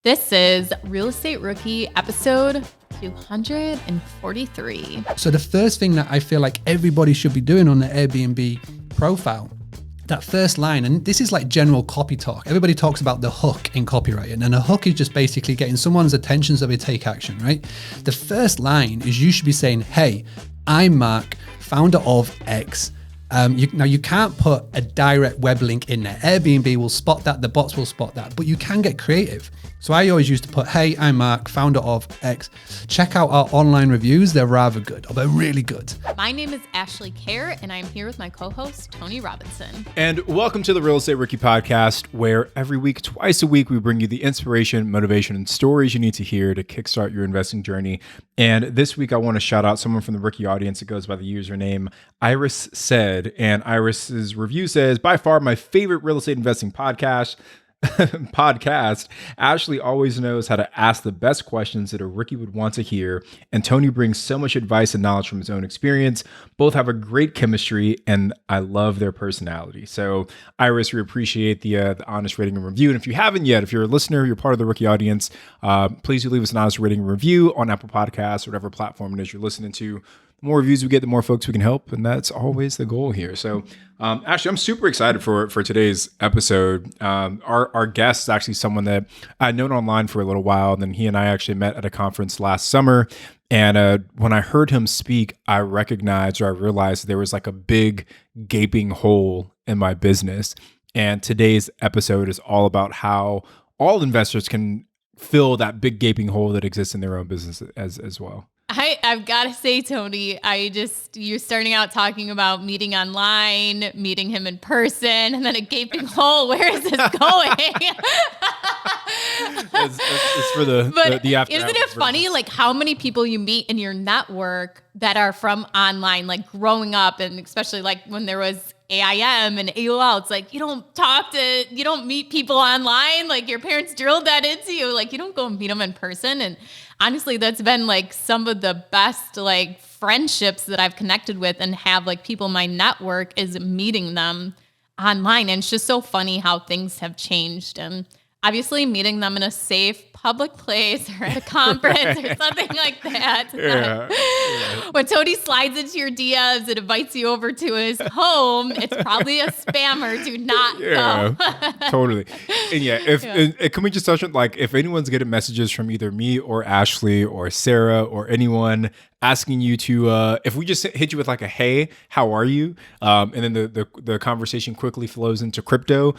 This is Real Estate Rookie episode 243. So the first thing that I feel like everybody should be doing on their Airbnb profile, that first line, and this is like general copy talk. Everybody talks about the hook in copywriting, and a hook is just basically getting someone's attention so they take action, right? The first line is you should be saying, hey, I'm Mark, founder of X. Now you can't put a direct web link in there. Airbnb will spot that, the bots will spot that, but you can get creative. So I always used to put, hey, I'm Mark, founder of X. Check out our online reviews. They're rather good, or they're really good. My name is Ashley Kerr, and I'm here with my co-host, Tony Robinson. And welcome to the Real Estate Rookie Podcast, where every week, twice a week, we bring you the inspiration, motivation, and stories you need to hear to kickstart your investing journey. And this week, I want to shout out someone from the rookie audience that goes by the username Iris Said. And Iris's review says, by far my favorite real estate investing podcast. Ashley always knows how to ask the best questions that a rookie would want to hear, and Tony brings so much advice and knowledge from his own experience. Both have a great chemistry, and I love their personality. So Iris, we appreciate the honest rating and review. And if you haven't yet, if you're a listener, you're part of the rookie audience, please do leave us an honest rating and review on Apple Podcasts or whatever platform it is you're listening to. The more reviews we get, the more folks we can help, and that's always the goal here. So, actually, I'm super excited for today's episode. Our guest is actually someone that I'd known online for a little while, and then he and I actually met at a conference last summer. And when I heard him speak, I realized there was like a big gaping hole in my business. And today's episode is all about how all investors can fill that big gaping hole that exists in their own business as well. I've got to say, Tony, you're starting out talking about meeting online, meeting him in person, and then a gaping hole. Where is this going? it's for the after. Isn't it funny, like how many people you meet in your network that are from online, like growing up, and especially like when there was AIM and AOL, it's like you don't meet people online. Like your parents drilled that into you. Like you don't go and meet them in person. And honestly, that's been like some of the best like friendships that I've connected with and have like people in my network is meeting them online. And it's just so funny how things have changed. And obviously meeting them in a safe public place or at a conference or something like that. Yeah. When Tony slides into your DMs and invites you over to his home, it's probably a spammer. Do not go. Totally. And can we just touch on, like, if anyone's getting messages from either me or Ashley or Sarah or anyone asking you to, if we just hit you with like a, hey, how are you? And then the conversation quickly flows into crypto,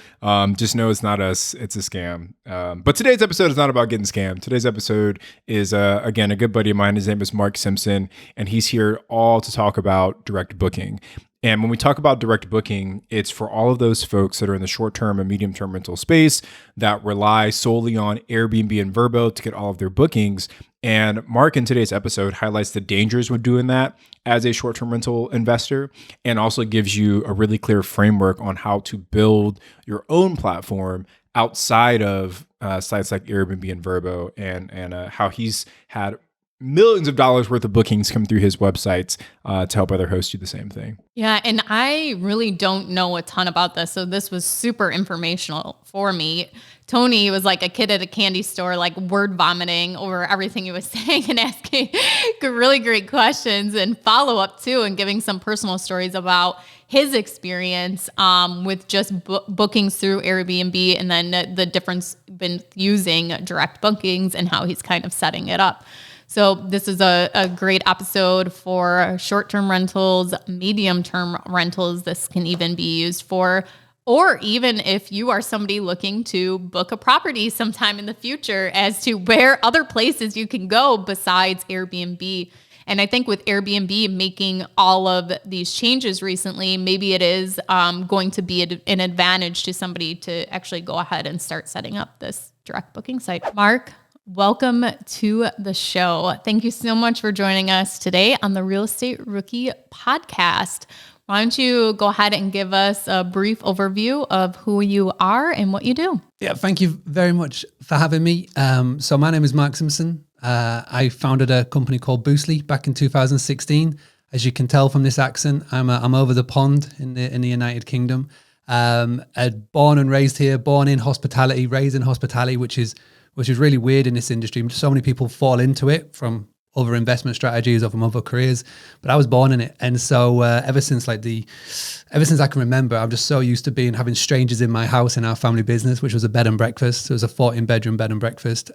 just know it's not us, it's a scam. But today's episode is not about getting scammed. Today's episode is, again, a good buddy of mine. His name is Mark Simpson, and he's here all to talk about direct booking. And when we talk about direct booking, it's for all of those folks that are in the short-term and medium-term rental space that rely solely on Airbnb and VRBO to get all of their bookings. And Mark in today's episode highlights the dangers with doing that as a short-term rental investor, and also gives you a really clear framework on how to build your own platform outside of sites like Airbnb and VRBO, and how he's had millions of dollars worth of bookings come through his websites to help other hosts do the same thing. Yeah, and I really don't know a ton about this, so this was super informational for me. Tony was like a kid at a candy store, like word vomiting over everything he was saying and asking really great questions and follow up too, and giving some personal stories about his experience with just bookings through Airbnb, and then the difference been using direct bookings and how he's kind of setting it up. So this is a great episode for short-term rentals, medium-term rentals. This can even be used for, or even if you are somebody looking to book a property sometime in the future, as to where other places you can go besides Airbnb. And I think with Airbnb making all of these changes recently, maybe it is going to be an advantage to somebody to actually go ahead and start setting up this direct booking site. Mark, welcome to the show. Thank you so much for joining us today on the Real Estate Rookie Podcast. Why don't you go ahead and give us a brief overview of who you are and what you do? Yeah, thank you very much for having me. So my name is Mark Simpson. I founded a company called Boostly back in 2016. As you can tell from this accent, I'm over the pond in the United Kingdom. Born and raised here, born in hospitality, raised in hospitality, which is which is really weird in this industry. So many people fall into it from other investment strategies or from other careers, but I was born in it. And so ever since I can remember, I'm just so used to having strangers in my house in our family business, which was a bed and breakfast. It was a 14-bedroom bed and breakfast,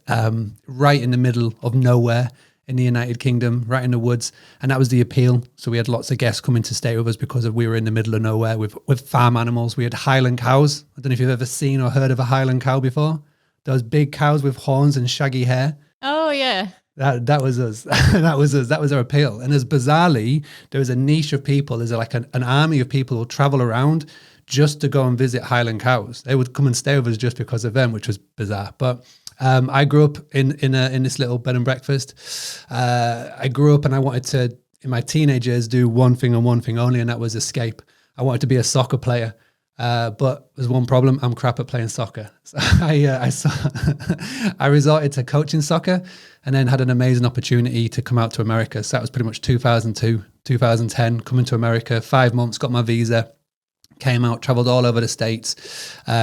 right in the middle of nowhere in the United Kingdom, right in the woods. And that was the appeal. So we had lots of guests coming to stay with us because we were in the middle of nowhere with farm animals. We had Highland cows. I don't know if you've ever seen or heard of a Highland cow before. Those big cows with horns and shaggy hair. Oh, yeah. That was us. That was us. That was our appeal. And as bizarrely, there was a niche of people. There's like an army of people who travel around just to go and visit Highland cows. They would come and stay with us just because of them, which was bizarre. But I grew up in this little bed and breakfast. I grew up and I wanted to, in my teenage years, do one thing and one thing only, and that was escape. I wanted to be a soccer player. But there's one problem: I'm crap at playing soccer. So I resorted to coaching soccer, and then had an amazing opportunity to come out to America. So that was pretty much 2002, 2010. Coming to America, 5 months, got my visa, came out, traveled all over the States,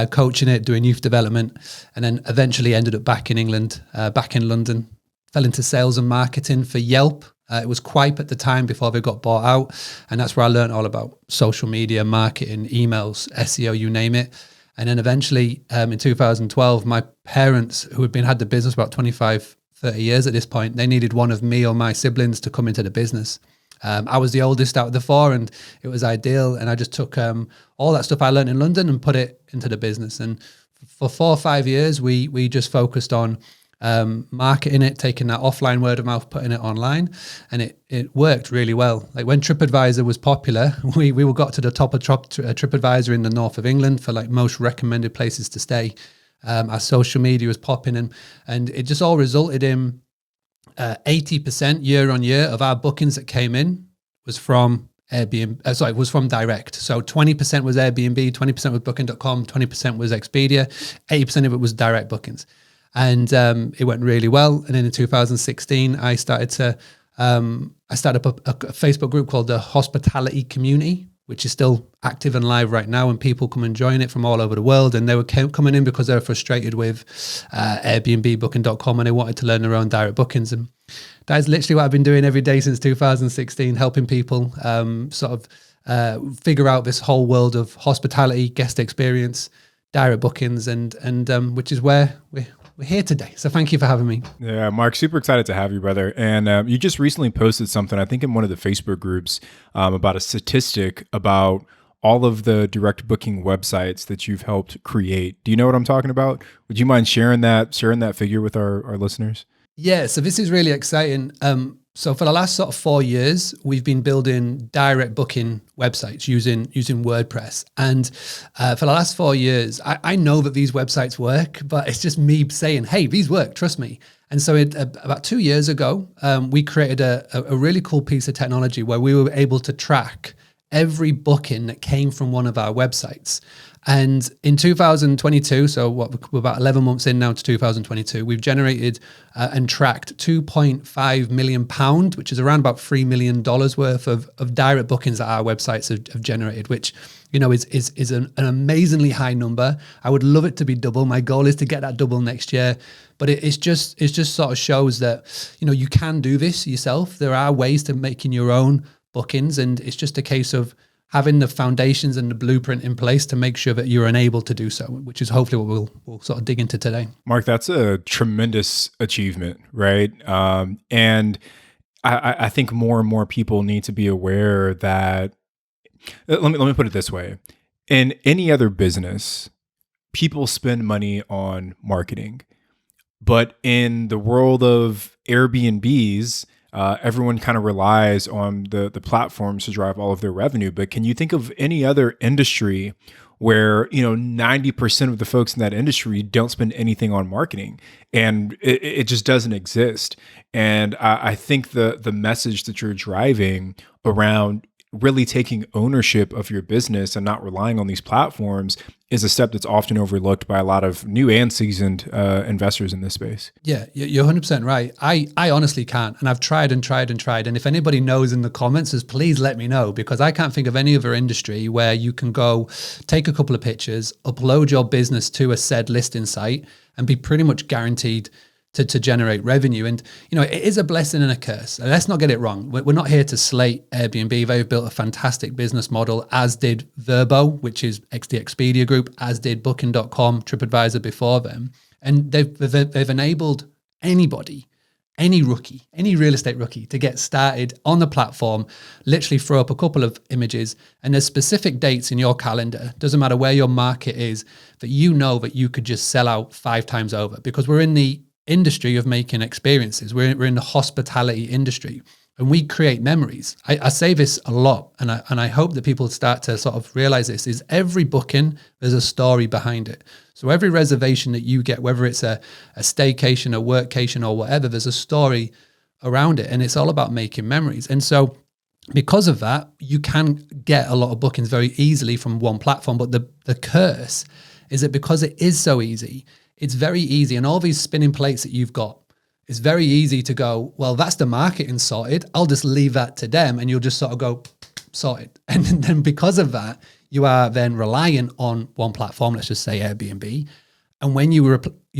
coaching it, doing youth development, and then eventually ended up back in England, back in London. Fell into sales and marketing for Yelp. It was Quip at the time before they got bought out. And that's where I learned all about social media, marketing, emails, SEO, you name it. And then eventually in 2012, my parents, who had the business about 25, 30 years at this point, they needed one of me or my siblings to come into the business. I was the oldest out of the four, and it was ideal. And I just took all that stuff I learned in London and put it into the business. And for 4 or 5 years, we just focused on marketing it, taking that offline word of mouth, putting it online, and it worked really well. Like when TripAdvisor was popular, we got to the top of TripAdvisor in the north of England for like most recommended places to stay. Our social media was popping, and it just all resulted in 80% year on year of our bookings that came in was from Airbnb. Was from direct. So 20% was Airbnb, 20% was Booking.com, 20% was Expedia, 80% of it was direct bookings. And it went really well. And then in 2016, I started up a Facebook group called the Hospitality Community, which is still active and live right now. And people come and join it from all over the world. And they were coming in because they were frustrated with Airbnb, Booking.com, and they wanted to learn their own direct bookings. And that is literally what I've been doing every day since 2016, helping people figure out this whole world of hospitality, guest experience, direct bookings, and which is where we're here today. So thank you for having me. Yeah, Mark, super excited to have you, brother. And you just recently posted something, I think in one of the Facebook groups, about a statistic about all of the direct booking websites that you've helped create. Do you know what I'm talking about? Would you mind sharing that figure with our listeners? Yeah, so this is really exciting. So for the last sort of 4 years, we've been building direct booking websites using WordPress. And for the last 4 years, I know that these websites work, but it's just me saying, hey, these work, trust me. And so about 2 years ago, we created a really cool piece of technology where we were able to track every booking that came from one of our websites. And in 2022, so we're about 11 months in now to 2022, we've generated and tracked £2.5 million, which is around about $3 million worth of direct bookings that our websites have generated, which, you know, is an amazingly high number. I would love it to be double. My goal is to get that double next year. But it's just sort of shows that, you know, you can do this yourself. There are ways to making your own bookings, and it's just a case of having the foundations and the blueprint in place to make sure that you're enabled to do so, which is hopefully what we'll sort of dig into today. Mark, that's a tremendous achievement, right? And I think more and more people need to be aware that, let me put it this way. In any other business, people spend money on marketing. But in the world of Airbnbs, everyone kind of relies on the platforms to drive all of their revenue. But can you think of any other industry where, you know, 90% of the folks in that industry don't spend anything on marketing, and it just doesn't exist? And I think the message that you're driving around really taking ownership of your business and not relying on these platforms is a step that's often overlooked by a lot of new and seasoned investors in this space. Yeah, you're 100% right. I honestly can't. And I've tried and tried and tried. And if anybody knows in the comments, please let me know, because I can't think of any other industry where you can go take a couple of pictures, upload your business to a said listing site, and be pretty much guaranteed to generate revenue. And, it is a blessing and a curse. And let's not get it wrong. We're not here to slate Airbnb. They've built a fantastic business model, as did VRBO, which is the Expedia group, as did Booking.com, TripAdvisor before them. And they've enabled anybody, any rookie, any real estate rookie, to get started on the platform, literally throw up a couple of images, and there's specific dates in your calendar, doesn't matter where your market is, that that you could just sell out 5 times over, because we're in the industry of making experiences. We're in the hospitality industry, and we create memories. I say this a lot, and I hope that people start to sort of realize this, is every booking, there's a story behind it. So every reservation that you get, whether it's a staycation, a workcation, or whatever, there's a story around it, and it's all about making memories. And so because of that, you can get a lot of bookings very easily from one platform. But the curse is that because it is so easy, it's very easy, and all these spinning plates that you've got, it's very easy to go, well, that's the marketing sorted, I'll just leave that to them, and you'll just sort of go, sorted. And then because of that, you are then reliant on one platform, let's just say Airbnb. And when you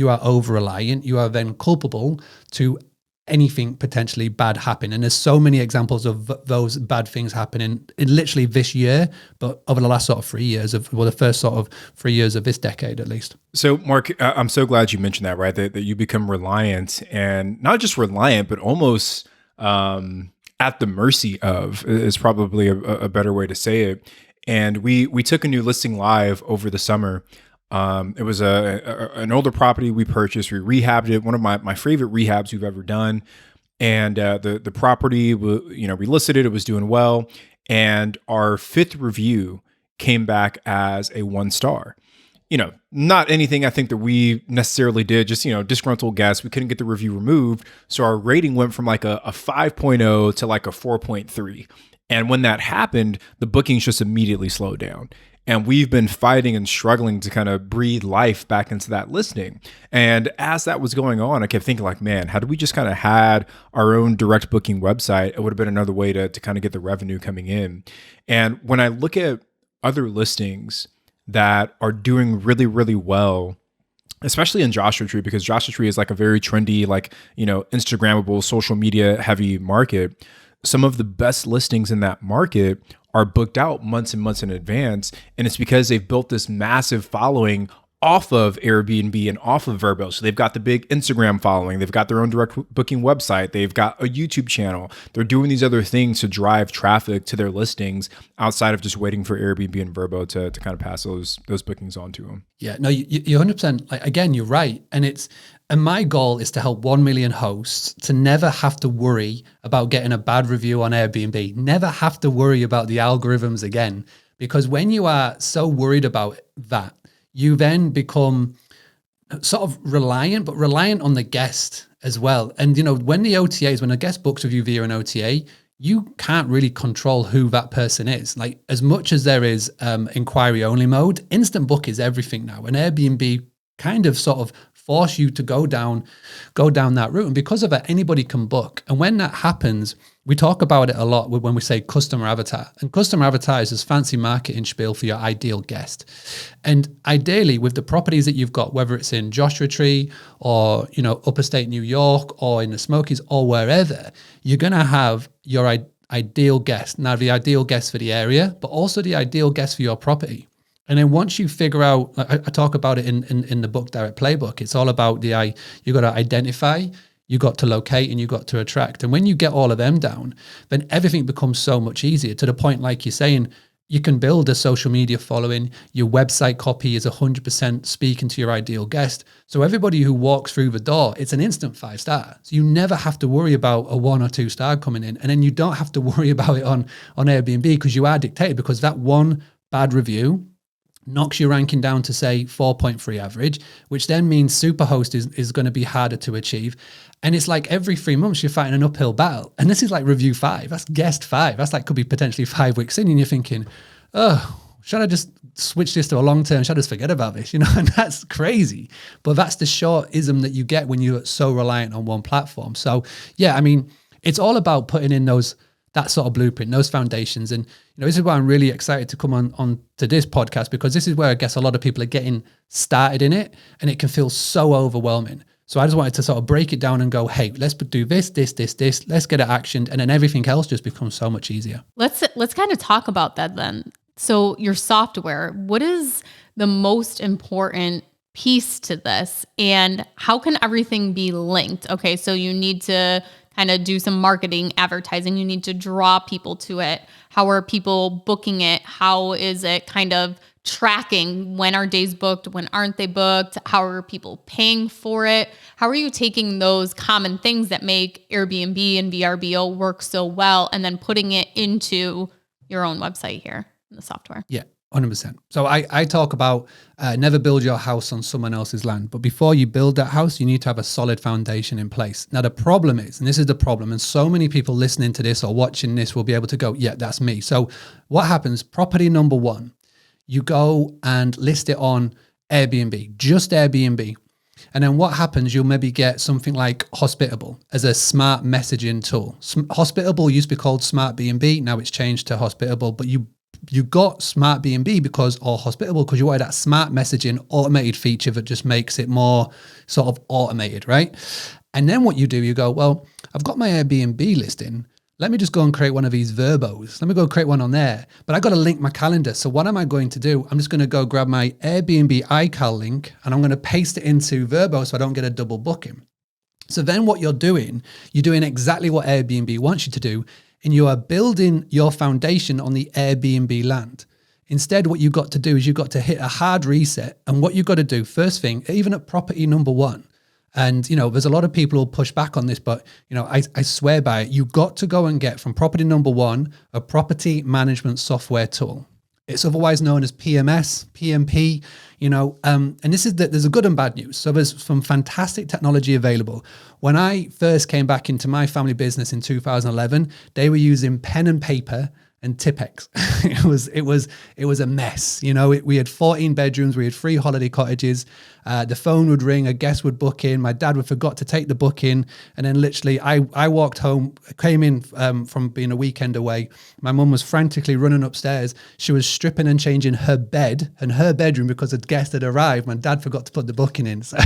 are over-reliant, you are then culpable to anything potentially bad happen. And there's so many examples of those bad things happening in literally this year, but over the last sort of 3 years the first sort of 3 years of this decade at least. So Mark, I'm so glad you mentioned that, right? That you become reliant, and not just reliant, but almost at the mercy of, is probably a better way to say it. And we took a new listing live over the summer. It was an older property we purchased. We rehabbed it. One of my favorite rehabs we've ever done. And the property, we listed it. It was doing well. And our 5th review came back as a 1 star. Not anything I think that we necessarily did, just, disgruntled guess. We couldn't get the review removed. So our rating went from like a 5.0 to like a 4.3. And when that happened, the bookings just immediately slowed down. And we've been fighting and struggling to kind of breathe life back into that listing. And as that was going on, I kept thinking like, man, had we just kind of had our own direct booking website, it would have been another way to kind of get the revenue coming in. And when I look at other listings that are doing really, really well, especially in Joshua Tree, because Joshua Tree is like a very trendy, Instagrammable, social media heavy market. Some of the best listings in that market are booked out months and months in advance. And it's because they've built this massive following off of Airbnb and off of VRBO. So they've got the big Instagram following. They've got their own direct booking website. They've got a YouTube channel. They're doing these other things to drive traffic to their listings outside of just waiting for Airbnb and VRBO to kind of pass those bookings on to them. Yeah, no, you're 100%. Again, you're right. And my goal is to help 1 million hosts to never have to worry about getting a bad review on Airbnb, never have to worry about the algorithms again. Because when you are so worried about that, you then become sort of reliant, but reliant on the guest as well. And, when a guest books with you via an OTA, you can't really control who that person is. Like, as much as there is inquiry only mode, instant book is everything now. And Airbnb kind of sort of force you to go down that route. And because of that, anybody can book. And when that happens, we talk about it a lot when we say customer avatar. And customer avatar is this fancy marketing spiel for your ideal guest. And ideally, with the properties that you've got, whether it's in Joshua Tree or, upper state New York or in the Smokies or wherever, you're going to have your ideal guest. Now, the ideal guest for the area, but also the ideal guest for your property. And then once you figure out, I talk about it in the book Direct Playbook, it's all about you got to identify, you got to locate, and you got to attract. And when you get all of them down, then everything becomes so much easier, to the point, like you're saying, you can build a social media following. Your website copy is 100% speaking to your ideal guest. So everybody who walks through the door, it's an instant 5-star. So you never have to worry about a 1 or 2 star coming in. And then you don't have to worry about it on Airbnb, because you are dictated, because that one bad review knocks your ranking down to say 4.3 average, which then means Superhost is going to be harder to achieve. And it's like every 3 months you're fighting an uphill battle. And this is like review 5. That's guest 5. That's like could be potentially 5 weeks in, and you're thinking, oh, should I just switch this to a long term? Should I just forget about this? And that's crazy. But that's the short-ism that you get when you're so reliant on one platform. So yeah, I mean, it's all about putting in that sort of blueprint, those foundations. And this is why I'm really excited to come on to this podcast, because this is where I guess a lot of people are getting started in it, and it can feel so overwhelming. So I just wanted to sort of break it down and go, hey, let's do this. Let's get it actioned, and then everything else just becomes so much easier. Let's kind of talk about that then. So your software, what is the most important piece to this, and how can everything be linked? Okay, so you need to kind of do some marketing, advertising. You need to draw people to it. How are people booking it? How is it kind of tracking? When are days booked? When aren't they booked? How are people paying for it? How are you taking those common things that make Airbnb and VRBO work so well and then putting it into your own website here in the software? Yeah. 100%. So I talk about never build your house on someone else's land. But before you build that house, you need to have a solid foundation in place. Now, the problem is, and this is the problem, and so many people listening to this or watching this will be able to go, yeah, that's me. So what happens? Property number 1, you go and list it on Airbnb, just Airbnb. And then what happens, you'll maybe get something like Hospitable as a smart messaging tool. Hospitable used to be called Smart B&B. Now it's changed to Hospitable, but you got Smart B&B or Hospitable because you wanted that smart messaging automated feature that just makes it more sort of automated, right? And then what you do, you go, well, I've got my Airbnb listing. Let me just go and create one of these VRBOs. Let me go create one on there. But I got to link my calendar. So what am I going to do? I'm just going to go grab my Airbnb iCal link and I'm going to paste it into VRBO so I don't get a double booking. So then what you're doing exactly what Airbnb wants you to do, and you are building your foundation on the Airbnb land. Instead, what you've got to do is you've got to hit a hard reset. And what you've got to do, first thing, even at property number 1, and there's a lot of people who'll push back on this, but I swear by it, you've got to go and get from property number 1 a property management software tool. It's otherwise known as PMS, PMP, and there's a good and bad news. So there's some fantastic technology available. When I first came back into my family business in 2011, they were using pen and paper and Tipex. It was a mess. We had 14 bedrooms. We had 3 holiday cottages. The phone would ring. A guest would book in. My dad would forgot to take the booking. And then literally I walked home, came in from being a weekend away. My mum was frantically running upstairs. She was stripping and changing her bed and her bedroom because a guest had arrived. My dad forgot to put the booking in. So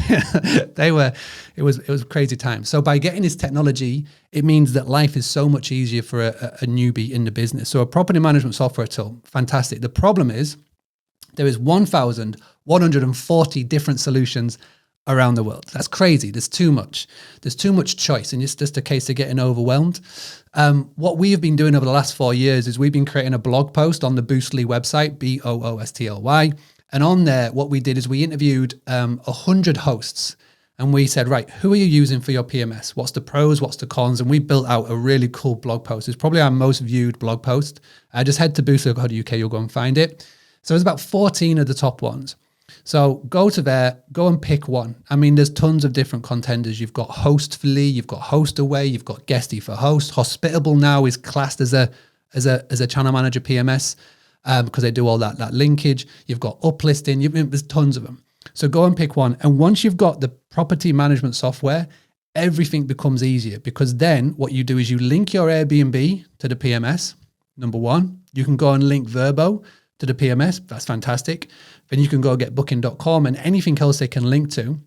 it was a crazy time. So by getting this technology, it means that life is so much easier for a newbie in the business. So a property management software tool, fantastic. The problem is there is 1,140 different solutions around the world. That's crazy. There's too much. There's too much choice, and it's just a case of getting overwhelmed. What we have been doing over the last 4 years is we've been creating a blog post on the Boostly website, Boostly. And on there, what we did is we interviewed 100 hosts. And we said, right, who are you using for your PMS? What's the pros? What's the cons? And we built out a really cool blog post. It's probably our most viewed blog post. Just head to boostly.co.uk, you'll go and find it. So there's about 14 of the top ones. So go to there, go and pick one. I mean, there's tons of different contenders. You've got Hostfully, you've got Hostaway, you've got Guesty for Host. Hospitable now is classed as a channel manager PMS because they do all that linkage. You've got Uplisting, there's tons of them. So go and pick one. And once you've got the property management software, everything becomes easier because then what you do is you link your Airbnb to the PMS, number 1. You can go and link VRBO to the PMS. That's fantastic. Then you can go get booking.com and anything else they can link to.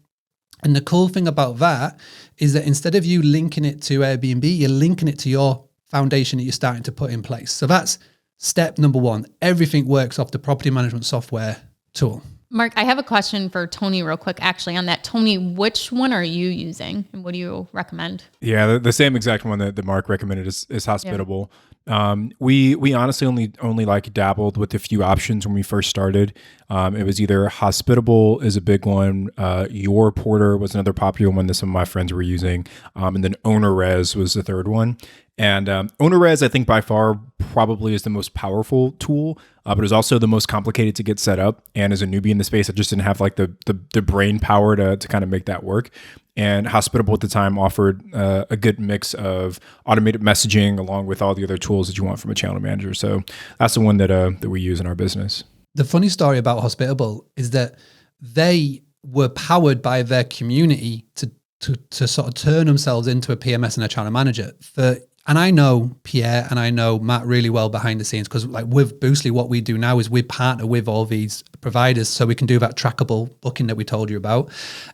And the cool thing about that is that instead of you linking it to Airbnb, you're linking it to your foundation that you're starting to put in place. So that's step number 1. Everything works off the property management software tool. Mark, I have a question for Tony real quick, actually, on that. Tony, which one are you using and what do you recommend? Yeah, the same exact one that Mark recommended is Hospitable. Yeah. We honestly only like dabbled with a few options when we first started. It was either Hospitable is a big one. Your Porter was another popular one that some of my friends were using. And then OwnerRez was the third one. And OwnerRez, I think by far probably is the most powerful tool, but it's also the most complicated to get set up. And as a newbie in the space, I just didn't have like the brain power to kind of make that work. And Hospitable at the time offered a good mix of automated messaging along with all the other tools that you want from a channel manager. So that's the one that we use in our business. The funny story about Hospitable is that they were powered by their community to sort of turn themselves into a PMS and a channel manager. And I know Pierre and I know Matt really well behind the scenes, because like with Boostly, what we do now is we partner with all these providers so we can do that trackable booking that we told you about.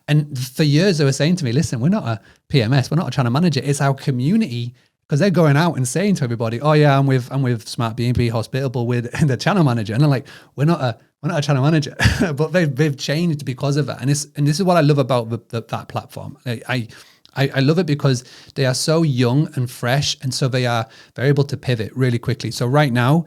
And for years they were saying to me, listen, we're not a PMS, we're not a channel manager, it's our community. Because they're going out and saying to everybody, oh yeah, I'm with Smart B&B, Hospitable, with the channel manager. And they're like, we're not a channel manager. But they've changed because of that. And this is what I love about that platform. I love it because they are so young and fresh, and so they're able to pivot really quickly. So right now,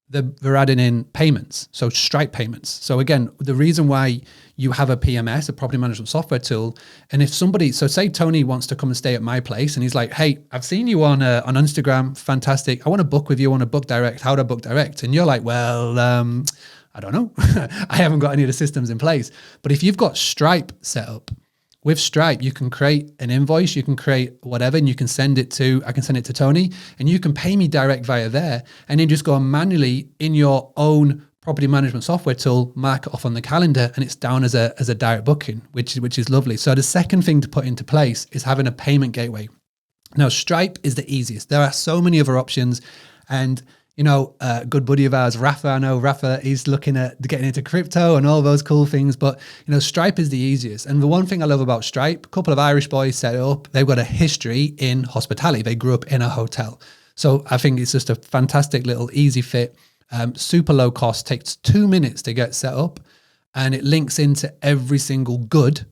they're adding in payments, so Stripe payments. So again, the reason why you have a PMS, a property management software tool, and if somebody, so say Tony wants to come and stay at my place, and he's like, hey, I've seen you on Instagram, fantastic. I want to book with you, I want to book direct. How do I book direct? And you're like, well, I don't know. I haven't got any of the systems in place. But if you've got Stripe set up, with Stripe, you can create an invoice, you can create whatever, and you can I can send it to Tony, and you can pay me direct via there, and then just go manually in your own property management software tool, mark it off on the calendar, and it's down as a direct booking, which is lovely. So the second thing to put into place is having a payment gateway. Now, Stripe is the easiest. There are so many other options, and a good buddy of ours, Rafa, he's looking at getting into crypto and all those cool things. But, Stripe is the easiest. And the one thing I love about Stripe, a couple of Irish boys set it up. They've got a history in hospitality. They grew up in a hotel. So I think it's just a fantastic little easy fit, super low cost, takes 2 minutes to get set up. And it links into every single good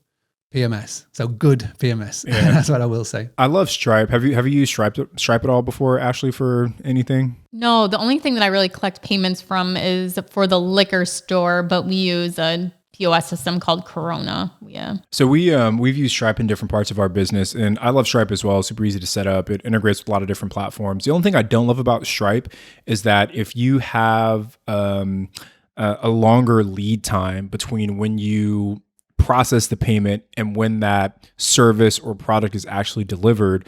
PMS. So good PMS. Yeah. That's what I will say. I love Stripe. Have you used Stripe at all before, Ashley, for anything? No, the only thing that I really collect payments from is for the liquor store, but we use a POS system called Corona. Yeah. So we've used Stripe in different parts of our business, and I love Stripe as well. It's super easy to set up. It integrates with a lot of different platforms. The only thing I don't love about Stripe is that if you have a longer lead time between when you process the payment and when that service or product is actually delivered,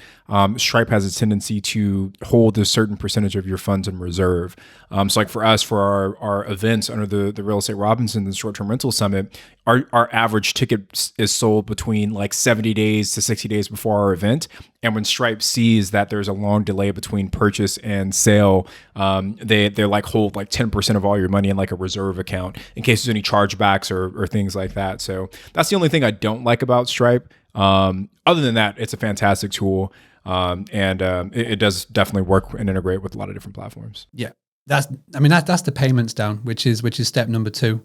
Stripe has a tendency to hold a certain percentage of your funds in reserve. So like for us, for our events under the Real Estate Robinson and Short-Term Rental Summit, our average ticket is sold between like 70 days to 60 days before our event. And when Stripe sees that there's a long delay between purchase and sale, they're like hold like 10% of all your money in like a reserve account in case there's any chargebacks or things like that. So that's the only thing I don't like about Stripe. Other than that, it's a fantastic tool. And it does definitely work and integrate with a lot of different platforms. Yeah. That's the payments down, which is step number 2.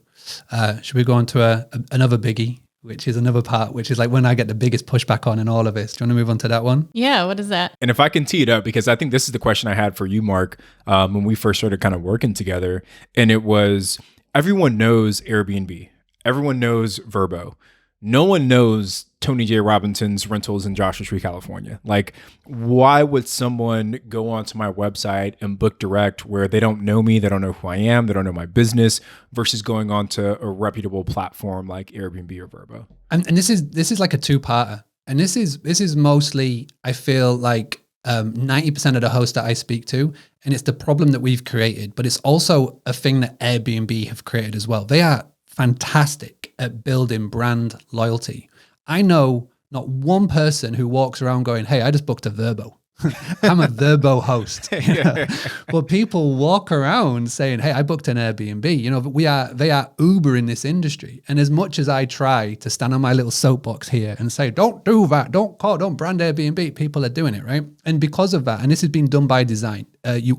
Should we go on to another biggie, which is another part, which is like when I get the biggest pushback on in all of this. Do you want to move on to that one? Yeah. What is that? And if I can tee it up, because I think this is the question I had for you, Mark, when we first started kind of working together, and it was, everyone knows Airbnb. Everyone knows VRBO. No one knows Tony J. Robinson's rentals in Joshua Tree, California. Like, why would someone go onto my website and book direct where they don't know me, they don't know who I am, they don't know my business, versus going onto a reputable platform like Airbnb or VRBO? And this is like a two-parter. And this is mostly, I feel like 90% of the hosts that I speak to, and it's the problem that we've created, but it's also a thing that Airbnb have created as well. They are fantastic at building brand loyalty. I know not one person who walks around going, hey, I just booked a VRBO. I'm a VRBO host. But people walk around saying, hey, I booked an Airbnb. They are Uber in this industry. And as much as I try to stand on my little soapbox here and say, don't do that, don't brand Airbnb, people are doing it, right? And because of that, and this has been done by design,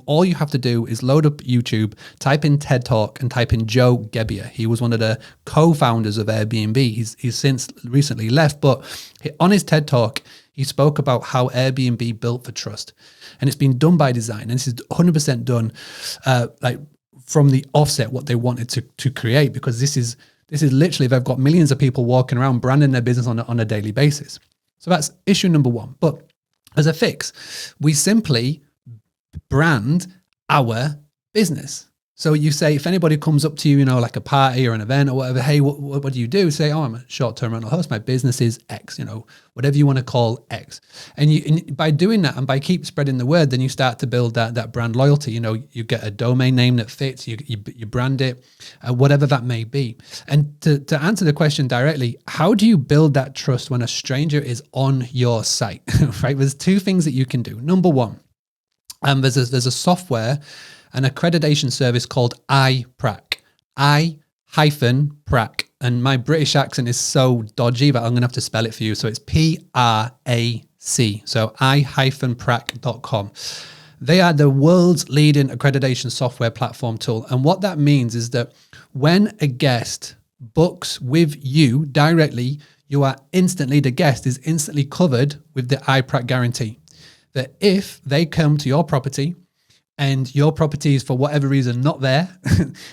all you have to do is load up YouTube, type in TED Talk, and type in Joe Gebbia. He was one of the co-founders of Airbnb. He's since recently left, but on his TED Talk, he spoke about how Airbnb built for trust, and it's been done by design. And this is 100% done, like from the offset, what they wanted to create, because this is literally, they've got millions of people walking around branding their business on a daily basis. So that's issue number 1. But as a fix, we simply brand our business. So you say, if anybody comes up to you, like a party or an event or whatever, hey, what do you do? Say, oh, I'm a short-term rental host. My business is X, whatever you want to call X. And by doing that and by keep spreading the word, then you start to build that brand loyalty. You get a domain name that fits, you brand it, whatever that may be. And to answer the question directly, how do you build that trust when a stranger is on your site, right? There's two things that you can do. Number one, there's a software, an accreditation service called iPrac. I-prac. And my British accent is so dodgy that I'm going to have to spell it for you. So it's P-R-A-C. So i-prac.com. They are the world's leading accreditation software platform tool. And what that means is that when a guest books with you directly, the guest is instantly covered with the iPrac guarantee. That if they come to your property and your property is for whatever reason not there,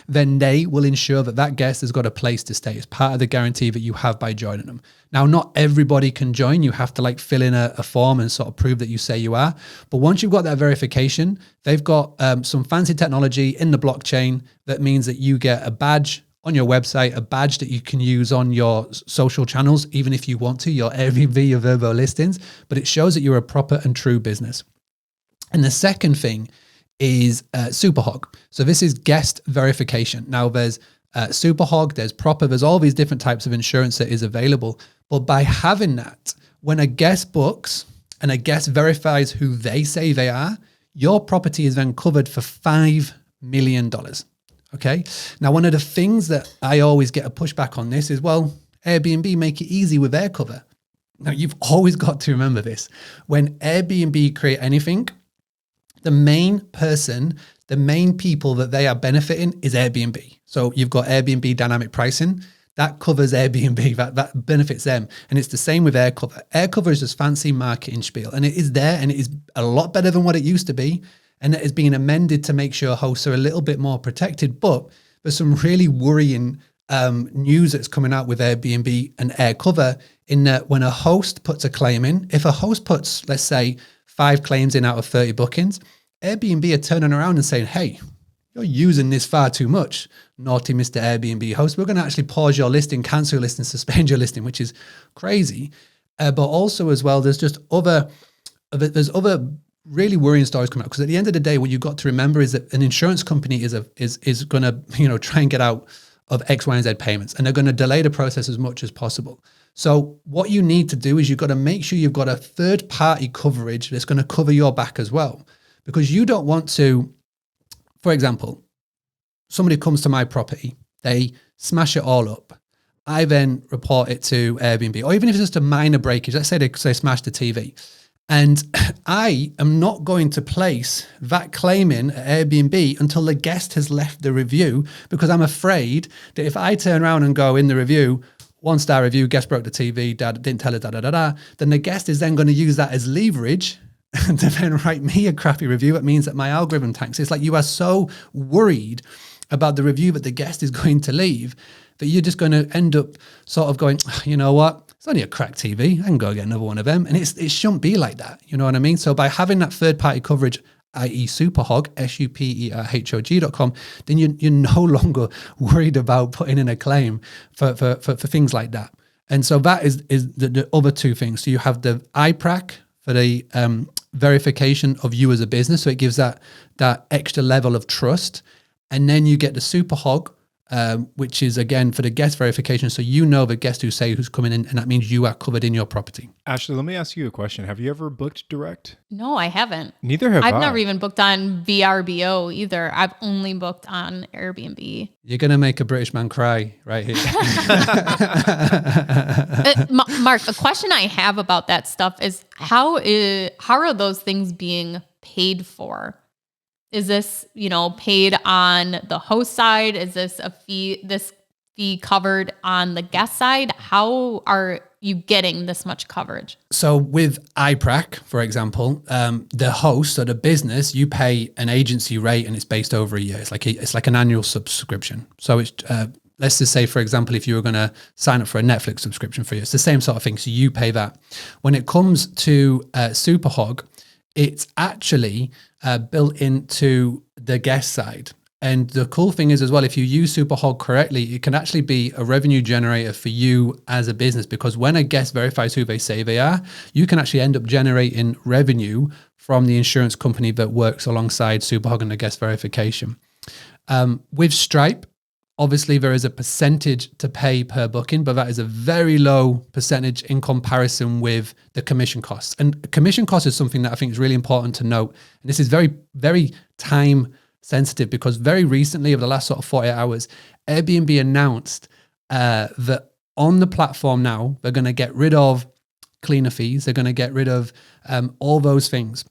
then they will ensure that guest has got a place to stay. It's part of the guarantee that you have by joining them. Now, not everybody can join. You have to fill in a form and sort of prove that you say you are. But once you've got that verification, they've got some fancy technology in the blockchain that means that you get a badge on your website, a badge that you can use on your social channels, even if you want to, your Airbnb, your VRBO listings, but it shows that you're a proper and true business. And the second thing is Superhog. So this is guest verification. Now there's Superhog, there's Proper, there's all these different types of insurance that is available. But by having that, when a guest books and a guest verifies who they say they are, your property is then covered for $5 million. Okay. Now, one of the things that I always get a pushback on this is, well, Airbnb make it easy with air cover. Now, you've always got to remember this. When Airbnb create anything, the main people that they are benefiting is Airbnb. So you've got Airbnb dynamic pricing. That covers Airbnb, that benefits them. And it's the same with air cover. Air cover is just fancy marketing spiel. And it is there and it is a lot better than what it used to be. And it has been amended to make sure hosts are a little bit more protected. But there's some really worrying news that's coming out with Airbnb and air cover in that when a host puts a claim in, if a host puts, let's say, 5 claims in out of 30 bookings, Airbnb are turning around and saying, hey, you're using this far too much, naughty Mr. Airbnb host. We're going to actually pause your listing, cancel your listing, suspend your listing, which is crazy. But also as well, there's other really worrying stories coming out. Because at the end of the day, what you've got to remember is that an insurance company is going to try and get out of X, Y, and Z payments, and they're going to delay the process as much as possible. So what you need to do is you've got to make sure you've got a third party coverage that's going to cover your back as well. Because you don't want to, for example, somebody comes to my property, they smash it all up. I then report it to Airbnb, or even if it's just a minor breakage, let's say they smash the TV. And I am not going to place that claim in at Airbnb until the guest has left the review, because I'm afraid that if I turn around and go in the review, 1-star review, guest broke the TV, didn't tell her, then the guest is then going to use that as leverage to then write me a crappy review. It means that my algorithm tanks. It's like you are so worried about the review that the guest is going to leave that you're just going to end up sort of going, you know what? It's only a cracked TV. I can go get another one of them. And it shouldn't be like that. You know what I mean? So by having that third party coverage, i.e. Superhog, superhog.com, then you're no longer worried about putting in a claim for things like that. And so that is the other two things. So you have the iPrac for the verification of you as a business. So it gives that extra level of trust. And then you get the Superhog, which is again for the guest verification. So you know the guest who's coming in, and that means you are covered in your property. Ashley, let me ask you a question. Have you ever booked direct? No, I haven't. Neither have I. I've never even booked on VRBO either. I've only booked on Airbnb. You're going to make a British man cry right here. Mark, a question I have about that stuff is how are those things being paid for? Is this, paid on the host side? Is this fee covered on the guest side? How are you getting this much coverage? So with iPrac, for example, the host or the business, you pay an agency rate and it's based over a year. It's like an annual subscription. So it's let's just say, for example, if you were going to sign up for a Netflix subscription for you, it's the same sort of thing. So you pay that. When it comes to Superhog, it's actually built into the guest side. And the cool thing is as well, if you use Superhog correctly, it can actually be a revenue generator for you as a business, because when a guest verifies who they say they are, you can actually end up generating revenue from the insurance company that works alongside Superhog and the guest verification. With Stripe, obviously there is a percentage to pay per booking, but that is a very low percentage in comparison with the commission costs. And commission cost is something that I think is really important to note. And this is very, very time sensitive, because very recently, over the last sort of 48 hours, Airbnb announced that on the platform now, they're going to get rid of cleaner fees. They're going to get rid of all those things.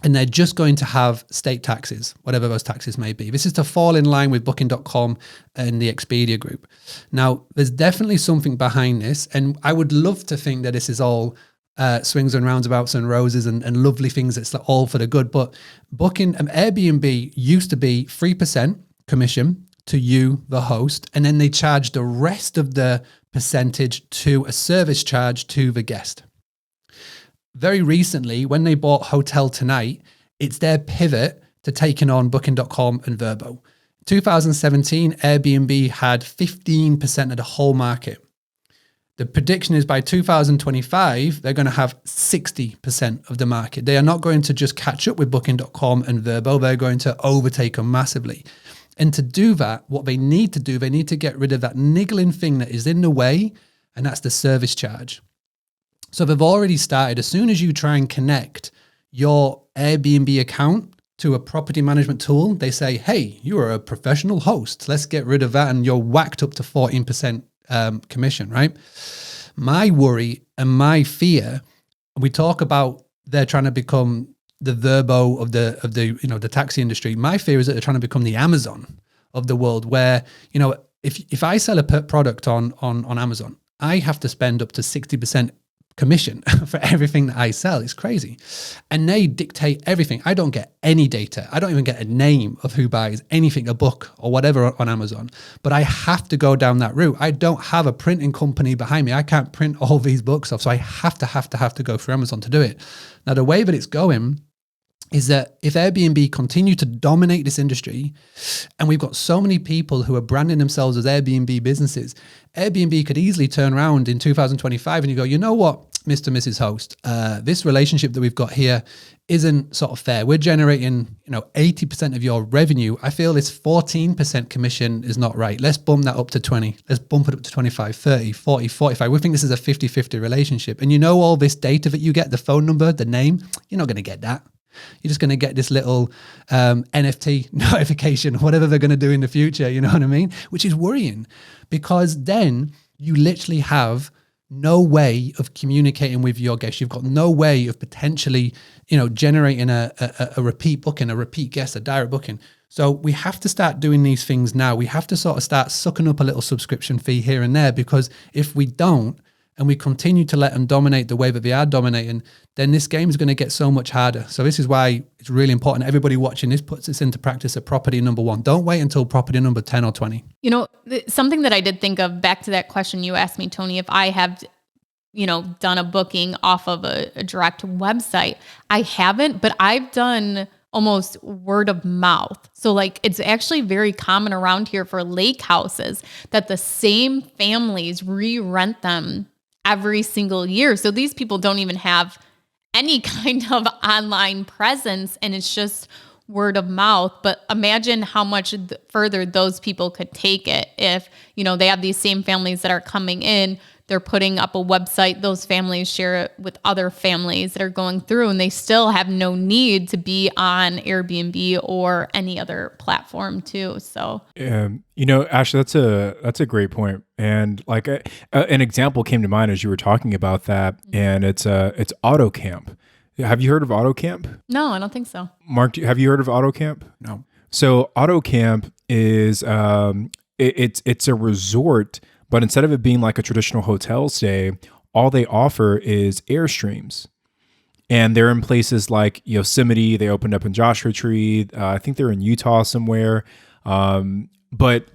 And they're just going to have state taxes, whatever those taxes may be. This is to fall in line with Booking.com and the Expedia group. Now, there's definitely something behind this. And I would love to think that this is all swings and roundabouts and roses and lovely things. It's all for the good. But Booking and Airbnb used to be 3% commission to you, the host, and then they charge the rest of the percentage to a service charge to the guest. Very recently, when they bought Hotel Tonight, it's their pivot to taking on Booking.com and VRBO. 2017, Airbnb had 15% of the whole market. The prediction is by 2025, they're going to have 60% of the market. They are not going to just catch up with Booking.com and VRBO. They're going to overtake them massively. And to do that, what they need to do, they need to get rid of that niggling thing that is in the way, and that's the service charge. So they've already started. As soon as you try and connect your Airbnb account to a property management tool, they say, hey, you are a professional host. Let's get rid of that. And you're whacked up to 14% commission, right? My worry and my fear, we talk about they're trying to become the VRBO of the taxi industry. My fear is that they're trying to become the Amazon of the world, where, if I sell a product on Amazon, I have to spend up to 60% commission for everything that I sell. It's crazy. And they dictate everything. I don't get any data. I don't even get a name of who buys anything, a book or whatever on Amazon. But I have to go down that route. I don't have a printing company behind me. I can't print all these books off. So I have to go through Amazon to do it. Now, the way that it's going is that if Airbnb continue to dominate this industry, and we've got so many people who are branding themselves as Airbnb businesses, Airbnb could easily turn around in 2025 and you go, you know what, Mr. and Mrs. Host, this relationship that we've got here isn't sort of fair. We're generating, 80% of your revenue. I feel this 14% commission is not right. Let's bump that up to 20. Let's bump it up to 25, 30, 40, 45. We think this is a 50-50 relationship. And all this data that you get, the phone number, the name, you're not going to get that. You're just going to get this little NFT notification, whatever they're going to do in the future, you know what I mean? Which is worrying, because then you literally have no way of communicating with your guests. You've got no way of potentially, generating a repeat booking, a repeat guest, a direct booking. So we have to start doing these things now. We have to sort of start sucking up a little subscription fee here and there, because if we don't, and we continue to let them dominate the way that they are dominating, then this game is going to get so much harder. So this is why it's really important. Everybody watching this puts this into practice at property number 1. Don't wait until property number 10 or 20. Something that I did think of, back to that question you asked me, Tony, if I have, done a booking off of a direct website. I haven't, but I've done almost word of mouth. So it's actually very common around here for lake houses that the same families re-rent them every single year. So these people don't even have any kind of online presence, and it's just word of mouth. But imagine how much further those people could take it if, they have these same families that are coming in, they're putting up a website, those families share it with other families that are going through, and they still have no need to be on Airbnb or any other platform too. So, Ashley, that's a great point. And an example came to mind as you were talking about that, and it's AutoCamp. Have you heard of AutoCamp? No, I don't think so. Mark, have you heard of AutoCamp? No. So AutoCamp is it's a resort. But instead of it being like a traditional hotel stay, all they offer is Airstreams. And they're in places like Yosemite. They opened up in Joshua Tree. I think they're in Utah somewhere. But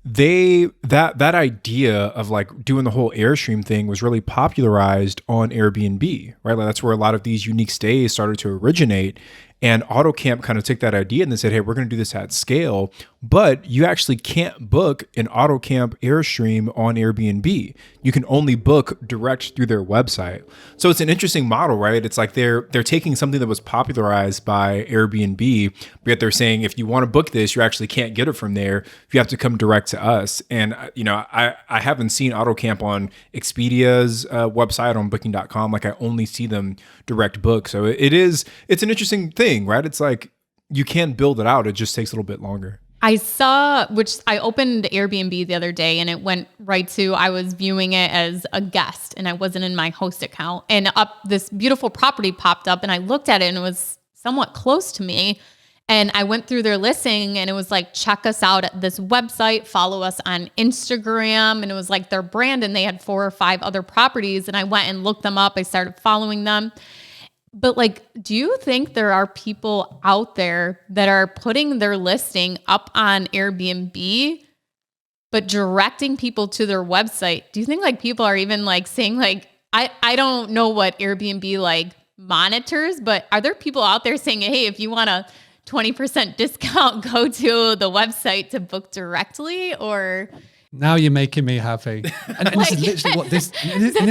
that idea of like doing the whole Airstream thing was really popularized on Airbnb, right? Like that's where a lot of these unique stays started to originate. And AutoCamp kind of took that idea and they said, hey, we're going to do this at scale, but you actually can't book an AutoCamp Airstream on Airbnb. You can only book direct through their website. So it's an interesting model, right? It's like they're taking something that was popularized by Airbnb, but yet they're saying, if you want to book this, you actually can't get it from there. You have to come direct to us. And, I haven't seen AutoCamp on Expedia's website on booking.com. Like I only see them direct book. So it's an interesting thing, right? It's like you can build it out. It just takes a little bit longer. I opened Airbnb the other day and it went right to, I was viewing it as a guest and I wasn't in my host account, and this beautiful property popped up and I looked at it and it was somewhat close to me. And I went through their listing and it was like, check us out at this website, follow us on Instagram. And it was like their brand, and they had 4 or 5 other properties. And I went and looked them up. I started following them. But like, do you think there are people out there that are putting their listing up on Airbnb, but directing people to their website? Do you think like people are even like saying like, I don't know what Airbnb like monitors, but are there people out there saying, hey, if you want a 20% discount, go to the website to book directly? Or now you're making me happy. And this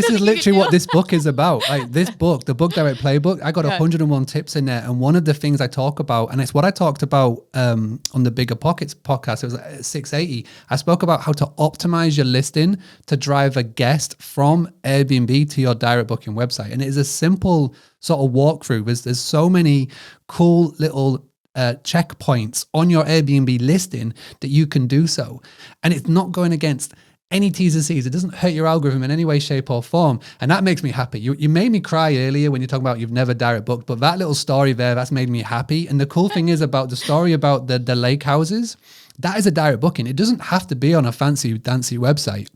is literally what this book is about. Like this book, the Book Direct Playbook, I got 101 tips in there. And one of the things I talk about, and it's what I talked about on the Bigger Pockets podcast, it was 680. I spoke about how to optimize your listing to drive a guest from Airbnb to your direct booking website. And it is a simple sort of walkthrough. There's so many cool little checkpoints on your Airbnb listing that you can do so. And it's not going against any T's and C's. It doesn't hurt your algorithm in any way, shape or form. And that makes me happy. You made me cry earlier when you talk about you've never direct booked, but that little story there, that's made me happy. And the cool thing is about the story about the lake houses, that is a direct booking. It doesn't have to be on a fancy dancy website.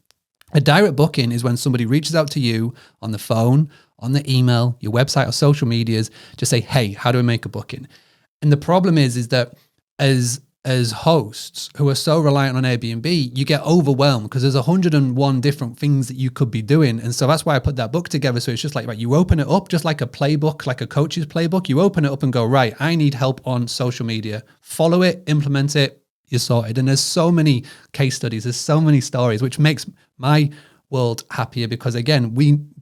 A direct booking is when somebody reaches out to you on the phone, on the email, your website or social medias, just say, hey, how do I make a booking? And the problem is that as hosts who are so reliant on Airbnb, you get overwhelmed because there's 101 different things that you could be doing. And so that's why I put that book together. So it's just like, right, you open it up just like a playbook, like a coach's playbook. You open it up and go, right, I need help on social media. Follow it, implement it, you're sorted. And there's so many case studies, there's so many stories, which makes my world happier because again,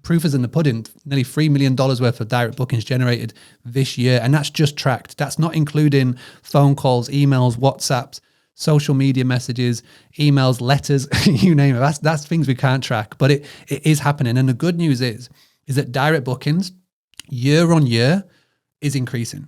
proof is in the pudding. Nearly $3 million worth of direct bookings generated this year. And that's just tracked. That's not including phone calls, emails, WhatsApps, social media messages, emails, letters, you name it. That's things we can't track, but it is happening. And the good news is that direct bookings year on year is increasing.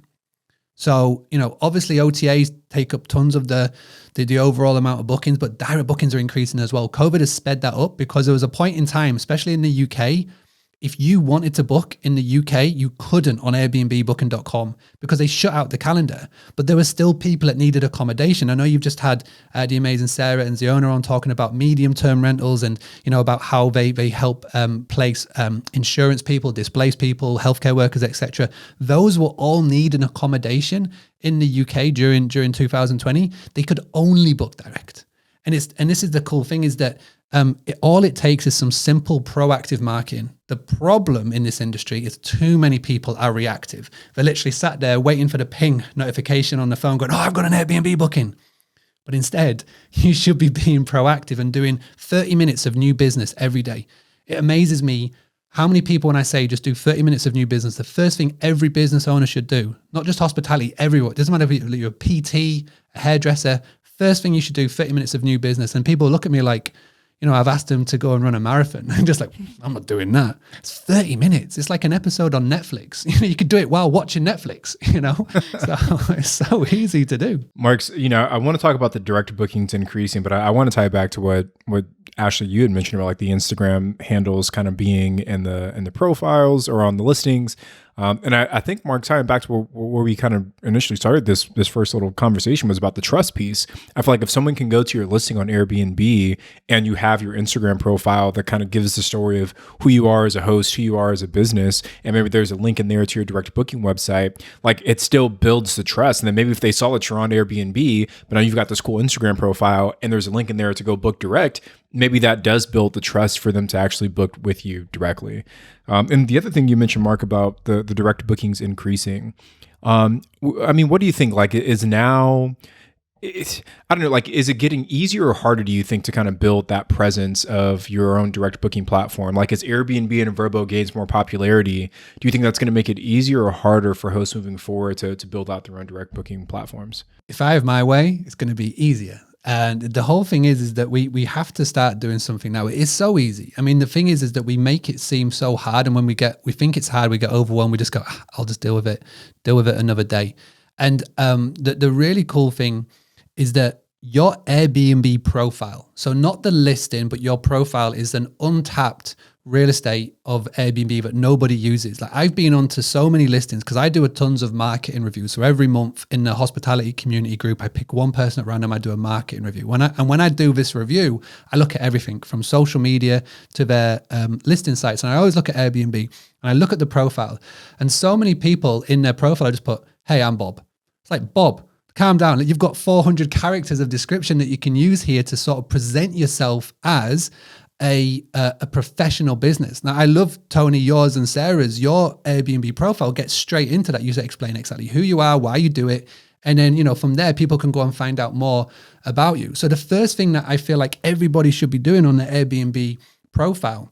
So, obviously OTAs take up tons of the overall amount of bookings, but direct bookings are increasing as well. COVID has sped that up because there was a point in time, especially in the UK, if you wanted to book in the UK, you couldn't on Airbnb-booking.com because they shut out the calendar. But there were still people that needed accommodation. I know you've just had the amazing Sarah and Ziona on talking about medium-term rentals and, about how they help place insurance people, displaced people, healthcare workers, etc. Those were all needing accommodation in the UK during 2020. They could only book direct. And this is the cool thing is that all it takes is some simple proactive marketing. The problem in this industry is too many people are reactive. They're literally sat there waiting for the ping notification on the phone going, oh, I've got an Airbnb booking. But instead, you should be being proactive and doing 30 minutes of new business every day. It amazes me how many people, when I say just do 30 minutes of new business, the first thing every business owner should do, not just hospitality, everyone, it doesn't matter if you're a PT, a hairdresser, first thing you should do, 30 minutes of new business. And people look at me like, I've asked them to go and run a marathon. I'm just like, I'm not doing that. It's 30 minutes. It's like an episode on Netflix. You could do it while watching Netflix, So it's so easy to do. Mark's, I want to talk about the direct bookings increasing, but I want to tie it back to what Ashley, you had mentioned about like the Instagram handles kind of being in the profiles or on the listings. And I think, Mark, tying back to where we kind of initially started this first little conversation was about the trust piece. I feel like if someone can go to your listing on Airbnb and you have your Instagram profile that kind of gives the story of who you are as a host, who you are as a business, and maybe there's a link in there to your direct booking website, like it still builds the trust. And then maybe if they saw that you're on Airbnb, but now you've got this cool Instagram profile and there's a link in there to go book direct, maybe that does build the trust for them to actually book with you directly. And the other thing you mentioned, Mark, about the direct bookings increasing. I mean, what do you think? Like, is now, I don't know, like, is it getting easier or harder, do you think, to kind of build that presence of your own direct booking platform? Like, as Airbnb and VRBO gains more popularity, do you think that's going to make it easier or harder for hosts moving forward to build out their own direct booking platforms? If I have my way, it's going to be easier. And the whole thing is that we have to start doing something now. It is so easy. I mean, the thing is that we make it seem so hard. And when we think it's hard, we get overwhelmed. We just go, I'll just deal with it another day. And the really cool thing is that your Airbnb profile, so not the listing, but your profile is an untapped real estate of Airbnb that nobody uses. Like, I've been onto so many listings because I do tons of marketing reviews. So every month in the hospitality community group, I pick one person at random. I do a marketing review. When I do this review, I look at everything from social media to their listing sites. And I always look at Airbnb and I look at the profile. And so many people in their profile, I just put, "Hey, I'm Bob." It's like, Bob, calm down. You've got 400 characters of description that you can use here to sort of present yourself as a professional business. Now, I love, Tony, yours and Sarah's. Your Airbnb profile gets straight into that. You explain exactly who you are, why you do it. And then, from there, people can go and find out more about you. So the first thing that I feel like everybody should be doing on their Airbnb profile,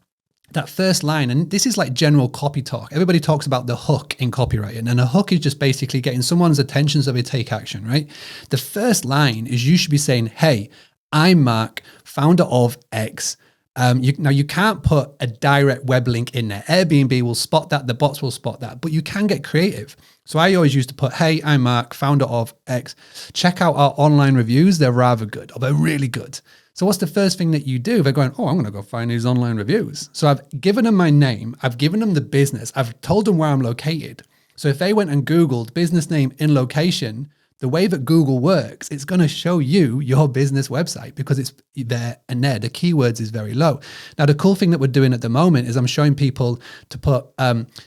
that first line, and this is like general copy talk. Everybody talks about the hook in copywriting, and a hook is just basically getting someone's attention so they take action, right? The first line is you should be saying, "Hey, I'm Mark, founder of X." Now, you can't put a direct web link in there. Airbnb will spot that, the bots will spot that, but you can get creative. So I always used to put, "Hey, I'm Mark, founder of X. Check out our online reviews. They're rather good, or they're really good." So what's the first thing that you do? They're going, "Oh, I'm going to go find these online reviews." So I've given them my name. I've given them the business. I've told them where I'm located. So if they went and Googled business name in location, the way that Google works, it's going to show you your business website because it's there and there. The keywords is very low. Now, the cool thing that we're doing at the moment is I'm showing people to put,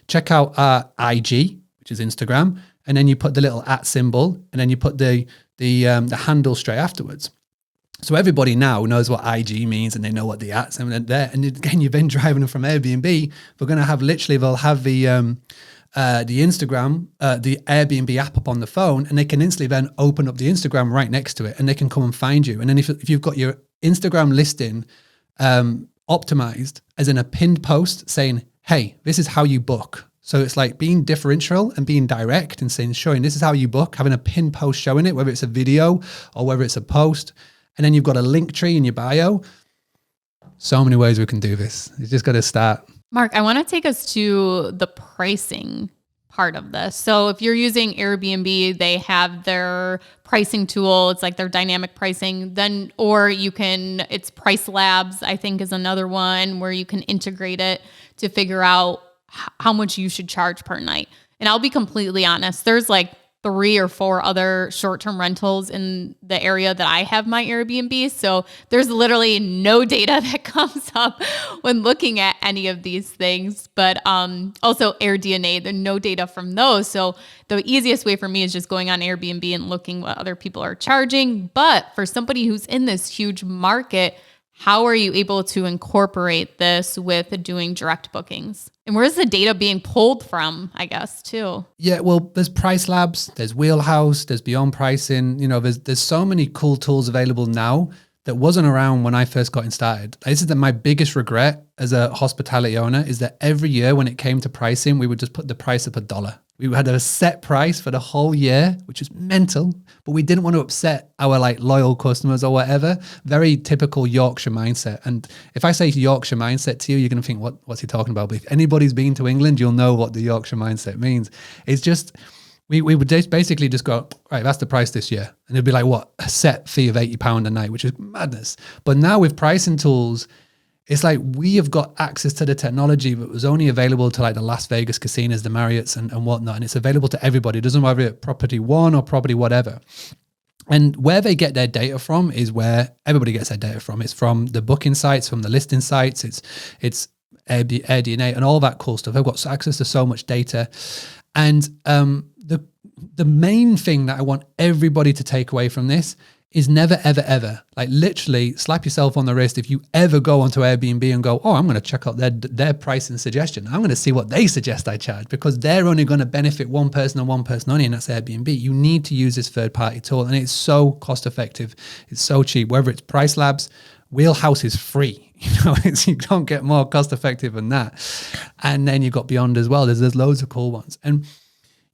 check out our IG, which is Instagram, and then you put the little @ symbol, and then you put the handle straight afterwards. So everybody now knows what IG means, and they know what the @ symbol is there. And again, you've been driving them from Airbnb. We're going to have they'll have the Instagram, the Airbnb app up on the phone, and they can instantly then open up the Instagram right next to it, and they can come and find you. And then if you've got your Instagram listing optimized as in a pinned post saying, "Hey, this is how you book." So it's like being differential and being direct and showing this is how you book, having a pinned post showing it, whether it's a video or whether it's a post. And then you've got a link tree in your bio. So many ways we can do this. You just got to start. Mark, I want to take us to the pricing part of this. So if you're using Airbnb, they have their pricing tool. It's like their dynamic pricing. Or it's Price Labs, I think, is another one where you can integrate it to figure out how much you should charge per night. And I'll be completely honest, there's like 3 or 4 other short-term rentals in the area that I have my Airbnb. So there's literally no data that comes up when looking at any of these things. But also AirDNA, there's no data from those. So the easiest way for me is just going on Airbnb and looking what other people are charging. But for somebody who's in this huge market, how are you able to incorporate this with doing direct bookings? And where's the data being pulled from, I guess, too? Yeah, well, there's Price Labs, there's Wheelhouse, there's Beyond Pricing. There's so many cool tools available now that wasn't around when I first got started. This is my biggest regret as a hospitality owner is that every year when it came to pricing, we would just put the price up $1. We had a set price for the whole year, which is mental, but we didn't want to upset our loyal customers or whatever. Very typical Yorkshire mindset. And if I say Yorkshire mindset to you, you're going to think, what's he talking about? But if anybody's been to England, you'll know what the Yorkshire mindset means. It's just, we would basically just go, right, that's the price this year. And it'd be like, what? A set fee of £80 a night, which is madness. But now with pricing tools, It's like we have got access to the technology that was only available to like the Las Vegas casinos, the Marriotts and whatnot. And it's available to everybody. It doesn't matter if it's property one or property whatever. And where they get their data from is where everybody gets their data from. It's from the booking sites, from the listing sites. It's AirDNA and all that cool stuff. They've got access to so much data. And the main thing that I want everybody to take away from this is never, ever, ever, like literally slap yourself on the wrist if you ever go onto Airbnb and go, oh, I'm going to check out their pricing suggestion. I'm going to see what they suggest I charge, because they're only going to benefit one person and one person only, and that's Airbnb. You need to use this third-party tool, and it's so cost-effective. It's so cheap. Whether it's Price Labs, Wheelhouse is free. You don't get more cost-effective than that. And then you've got Beyond as well. There's loads of cool ones. And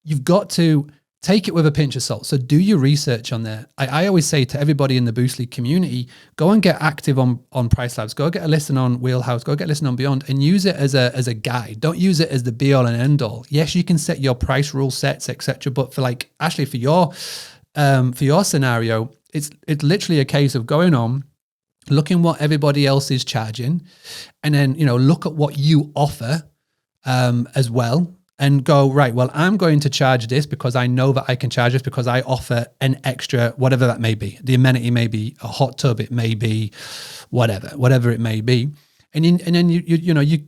you've got to take it with a pinch of salt. So do your research on there. I always say to everybody in the Boostly community, go and get active on Price Labs. Go get a listing on Wheelhouse. Go get a listing on Beyond, and use it as a guide. Don't use it as the be all and end all. Yes, you can set your price rule sets, etc. But for your scenario, it's literally a case of going on, looking what everybody else is charging, and then look at what you offer as well. And go, right, well, I'm going to charge this because I know that I can charge this because I offer an extra, whatever that may be. The amenity may be a hot tub, it may be whatever it may be. And then you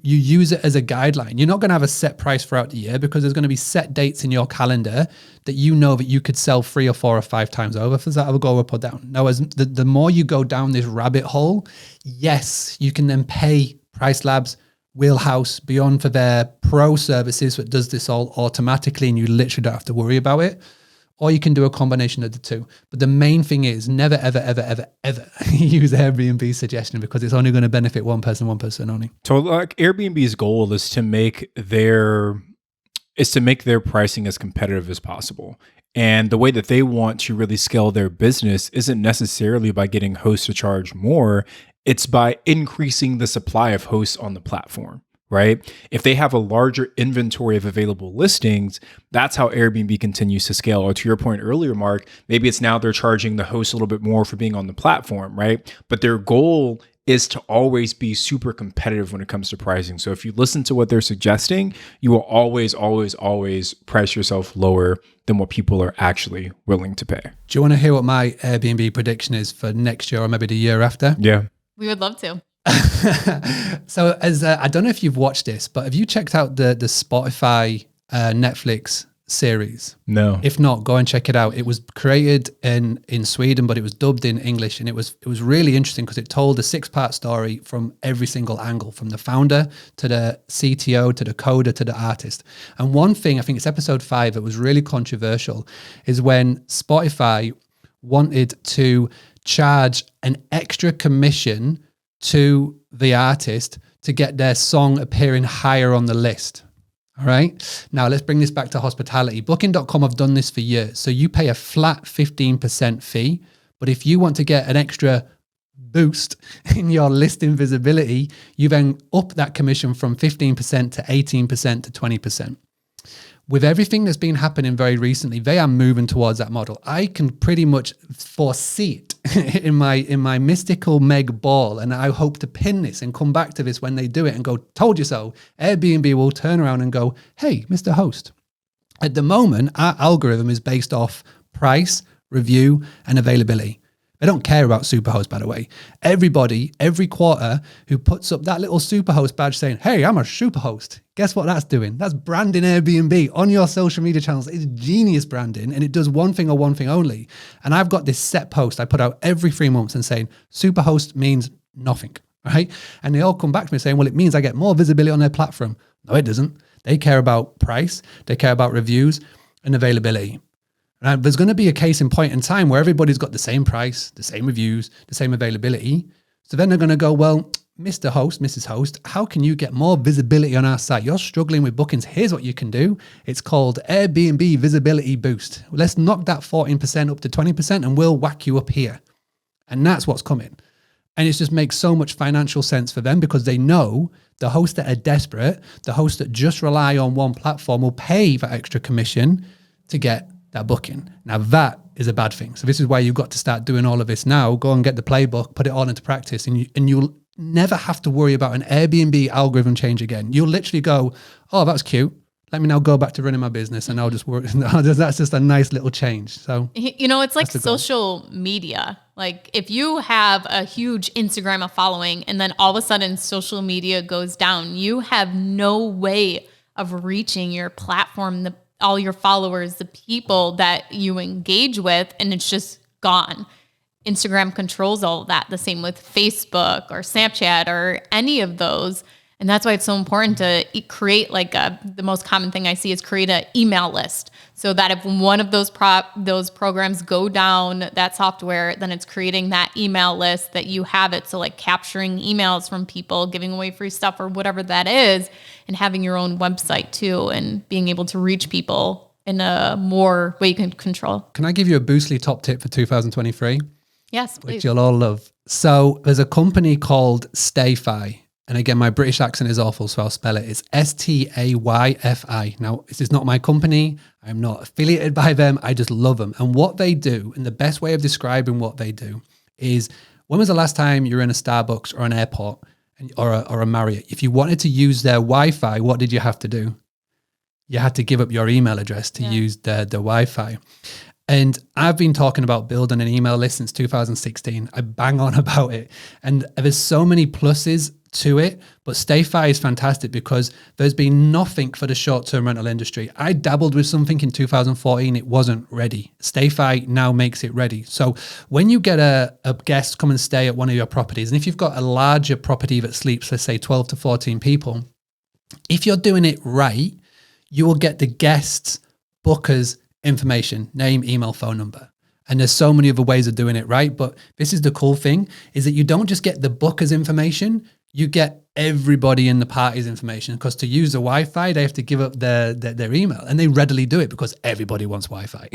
use it as a guideline. You're not going to have a set price throughout the year, because there's going to be set dates in your calendar that you could sell 3 or 4 or 5 times over. For that, I will go up or down. Now, as the more you go down this rabbit hole, yes, you can then pay Price Labs, Wheelhouse, Beyond for their pro services that does this all automatically, and you literally don't have to worry about it. Or you can do a combination of the two. But the main thing is never, ever, ever, ever, ever use Airbnb's suggestion, because it's only going to benefit one person only. So like Airbnb's goal is to make their pricing as competitive as possible. And the way that they want to really scale their business isn't necessarily by getting hosts to charge more. It's by increasing the supply of hosts on the platform, right? If they have a larger inventory of available listings, that's how Airbnb continues to scale. Or to your point earlier, Mark, maybe it's now they're charging the host a little bit more for being on the platform, right? But their goal is to always be super competitive when it comes to pricing. So if you listen to what they're suggesting, you will always, always, always price yourself lower than what people are actually willing to pay. Do you want to hear what my Airbnb prediction is for next year or maybe the year after? Yeah. We would love to. So I don't know if you've watched this, but have you checked out the Spotify Netflix series? No. If not, go and check it out. It was created in Sweden, but it was dubbed in English, and it was really interesting because it told a 6-part story from every single angle, from the founder to the CTO to the coder to the artist. And one thing, I think it's episode 5, that was really controversial, is when Spotify wanted to charge an extra commission to the artist to get their song appearing higher on the list. All right. Now let's bring this back to hospitality. Booking.com have done this for years. So you pay a flat 15% fee, but if you want to get an extra boost in your listing visibility, you then up that commission from 15% to 18% to 20%. With everything that's been happening very recently, they are moving towards that model. I can pretty much foresee it in my mystical Meg ball, and I hope to pin this and come back to this when they do it and go, told you so. Airbnb will turn around and go, hey, Mr. Host, at the moment, our algorithm is based off price, review, and availability. They don't care about Superhost, by the way. Everybody, every quarter, who puts up that little Superhost badge saying, hey, I'm a Superhost. Guess what that's doing? That's branding Airbnb on your social media channels. It's genius branding, and it does one thing or one thing only. And I've got this set post I put out every 3 months and saying, Superhost means nothing, right? And they all come back to me saying, well, it means I get more visibility on their platform. No, it doesn't. They care about price. They care about reviews and availability. Now, there's going to be a case in point in time where everybody's got the same price, the same reviews, the same availability. So then they're going to go, well, Mr. Host, Mrs. Host, how can you get more visibility on our site? You're struggling with bookings. Here's what you can do. It's called Airbnb Visibility Boost. Let's knock that 14% up to 20% and we'll whack you up here. And that's what's coming. And it just makes so much financial sense for them, because they know the hosts that are desperate, the hosts that just rely on one platform, will pay that extra commission to get that booking. Now that is a bad thing. So this is why you've got to start doing all of this now. Go and get the playbook, put it all into practice, and never have to worry about an Airbnb algorithm change again. You'll literally go, oh, that was cute. Let me now go back to running my business, and I'll just work. That's just a nice little change. So, it's like social media. Like if you have a huge Instagram following and then all of a sudden social media goes down, you have no way of reaching your platform, all your followers, the people that you engage with, and it's just gone. Instagram controls all of that. The same with Facebook or Snapchat or any of those. And that's why it's so important to create the most common thing I see is create an email list, so that if one of those programs go down, that software, then it's creating that email list that you have it. So like capturing emails from people, giving away free stuff or whatever that is, and having your own website too, and being able to reach people in a more way you can control. Can I give you a Boostly top tip for 2023? Yes, please. Which you'll all love. So there's a company called Stayfi. And again, my British accent is awful, so I'll spell it. It's Stayfi. Now, this is not my company. I'm not affiliated by them. I just love them. And what they do, and the best way of describing what they do is, when was the last time you were in a Starbucks or an airport or a Marriott? If you wanted to use their Wi-Fi, what did you have to do? You had to give up your email address to use the Wi-Fi. And I've been talking about building an email list since 2016. I bang on about it. And there's so many pluses to it, but Stayfi is fantastic because there's been nothing for the short-term rental industry. I dabbled with something in 2014. It wasn't ready. Stayfi now makes it ready. So when you get a guest come and stay at one of your properties, and if you've got a larger property that sleeps, let's say 12 to 14 people, if you're doing it right, you will get the guests, bookers, information, name, email, phone number. And there's so many other ways of doing it right. But this is the cool thing, is that you don't just get the booker's information, you get everybody in the party's information, because to use the Wi-Fi, they have to give up their email, and they readily do it because everybody wants Wi-Fi.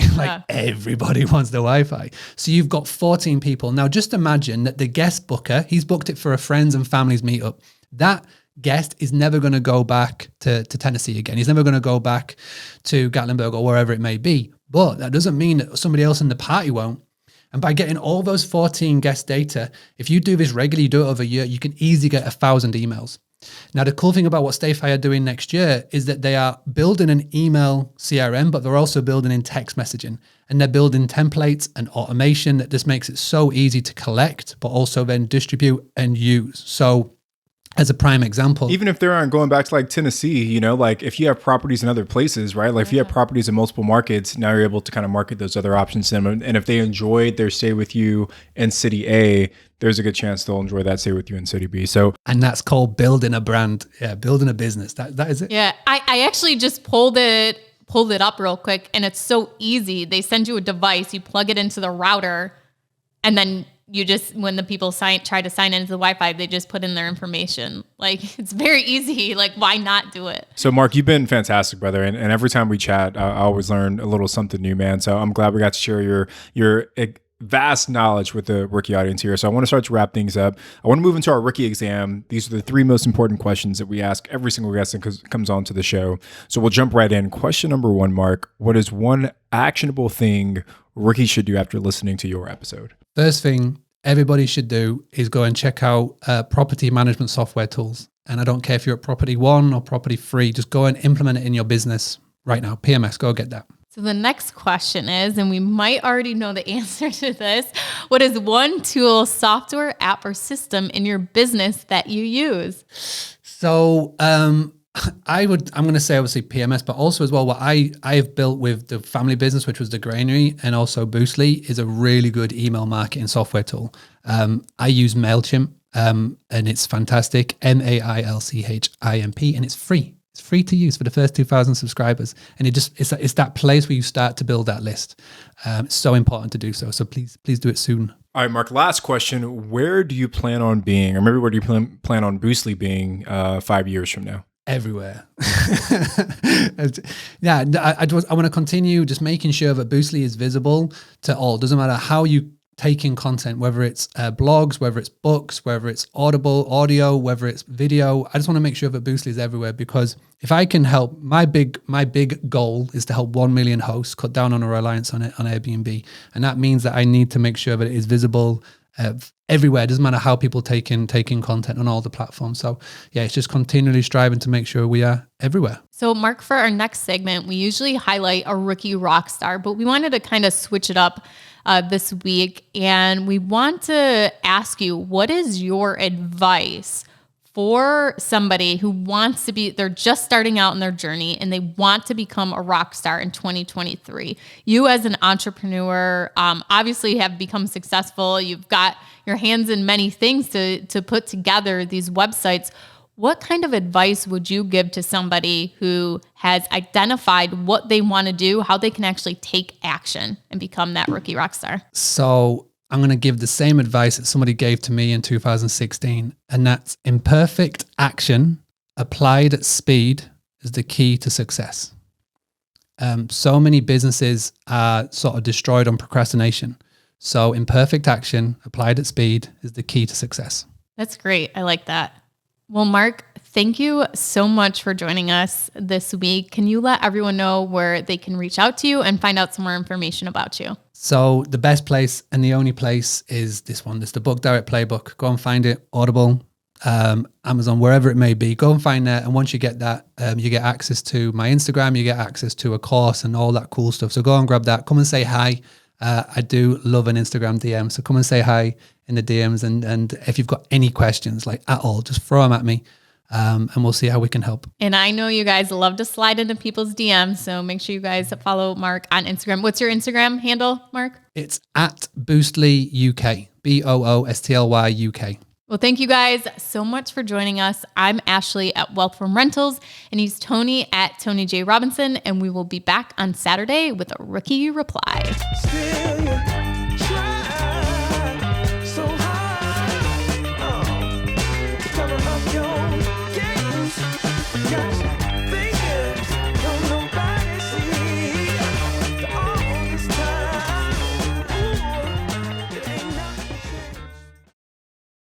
Everybody wants the Wi-Fi. So you've got 14 people. Now just imagine that the guest booker, he's booked it for a friends and families meetup. That guest is never going to go back to Tennessee again. He's never going to go back to Gatlinburg or wherever it may be. But that doesn't mean that somebody else in the party won't. And by getting all those 14 guest data, if you do this regularly, you do it over a year, you can easily get 1,000 emails. Now, the cool thing about what Stayfi are doing next year is that they are building an email CRM, but they're also building in text messaging. And they're building templates and automation that just makes it so easy to collect, but also then distribute and use. So as a prime example, even if they aren't going back to like Tennessee, like if you have properties in other places, right? Like if you have properties in multiple markets, now you're able to kind of market those other options to them. And if they enjoyed their stay with you in city A, there's a good chance they'll enjoy that stay with you in city B. So, and that's called building a brand. Yeah, building a business. That is it. Yeah, I actually just pulled it up real quick, and it's so easy. They send you a device, you plug it into the router, and then you just, when the people try to sign into the Wi-Fi, they just put in their information. Like, it's very easy. Like, why not do it? So Mark, you've been fantastic, brother. And every time we chat, I always learn a little something new, man. So I'm glad we got to share your vast knowledge with the rookie audience here. So I want to start to wrap things up. I want to move into our rookie exam. These are the 3 most important questions that we ask every single guest that comes on to the show. So we'll jump right in. Question number 1, Mark, what is one actionable thing rookies should do after listening to your episode? First thing everybody should do is go and check out property management software tools. And I don't care if you're at property 1 or property 3, just go and implement it in your business right now. PMS, go get that. So the next question is, and we might already know the answer to this, what is one tool, software, app, or system in your business that you use? So I'm going to say obviously PMS, but also as well, what I have built with the family business, which was the granary, and also Boostly, is a really good email marketing software tool. I use MailChimp, and it's fantastic. MailChimp, and it's free. It's free to use for the first 2,000 subscribers. And it's that place where you start to build that list. It's so important to do so. So please do it soon. All right, Mark, last question. Where do you plan on being, or maybe where do you plan on Boostly being 5 years from now? Everywhere. Yeah, I want to continue just making sure that Boostly is visible to all. Doesn't matter how you take in content, whether it's blogs, whether it's books, whether it's audio, whether it's video. I just want to make sure that Boostly is everywhere, because if I can help, my big goal is to help 1 million hosts cut down on a reliance on Airbnb. And that means that I need to make sure that it is visible everywhere. It doesn't matter how people take in content on all the platforms. So yeah, it's just continually striving to make sure we are everywhere. So Mark, for our next segment, we usually highlight a rookie rock star, but we wanted to kind of switch it up this week. And we want to ask you, what is your advice for somebody who wants to be, they're just starting out in their journey and they want to become a rock star in 2023? You as an entrepreneur, obviously have become successful. You've got your hands in many things to put together these websites. What kind of advice would you give to somebody who has identified what they want to do, how they can actually take action and become that rookie rock star? So I'm going to give the same advice that somebody gave to me in 2016, and that's imperfect action applied at speed is the key to success. So many businesses are sort of destroyed on procrastination. So imperfect action applied at speed is the key to success. That's great. I like that. Well, Mark, thank you so much for joining us this week. Can you let everyone know where they can reach out to you and find out some more information about you? So the best place and the only place is this one. It's the Book Direct Playbook. Go and find it. Audible, Amazon, wherever it may be. Go and find that. And once you get that, you get access to my Instagram. You get access to a course and all that cool stuff. So go and grab that. Come and say hi. I do love an Instagram DM. So come and say hi in the DMs. And if you've got any questions, like at all, just throw them at me. And we'll see how we can help. And I know you guys love to slide into people's DMs, so make sure you guys follow Mark on Instagram. What's your Instagram handle, Mark? It's at Boostly UK, BOOSTLY UK. Well, thank you guys so much for joining us. I'm Ashley at Wealth from Rentals, and he's Tony at Tony J. Robinson, and we will be back on Saturday with a rookie reply. Still you try so hard, cover up your games. Gotcha.